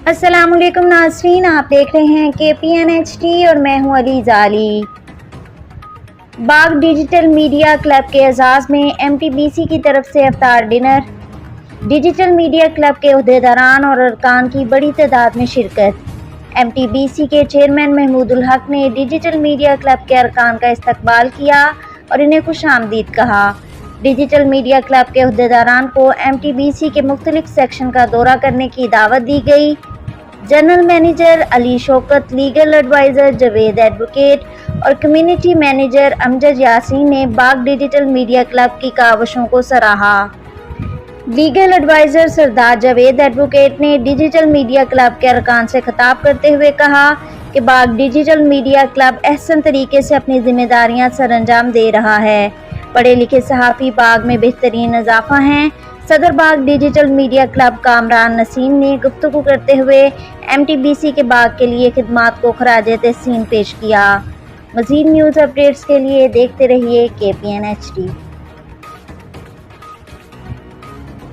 अस्सलाम वालेकुम नाज़रीन, आप देख रहे हैं KPNHD और मैं हूं अली जाली। बाग डिजिटल मीडिया क्लब के एजाज़ में MTBC की तरफ से इफ्तार डिनर। डिजिटल मीडिया क्लब के ओहदेदारान और अरकान की बड़ी तादाद में शिरकत। MTBC के चेयरमैन महमूदुल हक ने डिजिटल मीडिया क्लब के अरकान का इस्तकबाल किया और इन्हें खुशामदीद कहा। डिजिटल मीडिया क्लब के ओहदेदारान को MTBC के मुख्तलिफ सेक्शन का दौरा करने की दावत दी गई। General manager Ali Shaukat, legal adviser Javed advocate और कम्युनिटी मैनेजर अमजद यासीन ने बाग डिजिटल मीडिया क्लब की काविशों को सराहा। Legal adviser Sardar Javed advocate ने डिजिटल मीडिया क्लब के अरकान से खिताब करते हुए कहा कि बाग डिजिटल मीडिया क्लब अहसन तरीके से अपनी जिम्मेदारियां सरअंजाम दे रहा है। पढ़े लिखे सहाफ़ी बाग में बेहतरीन इजाफा हैं। Sadar Bagh digital media club Kamran Naseem ने गुफ्तगू करते हुए MTBC के बाग के लिए खिदमात को खराज तहसीन पेश किया। मज़ीद न्यूज़ अपडेट्स के लिए देखते रहिए KPNHD।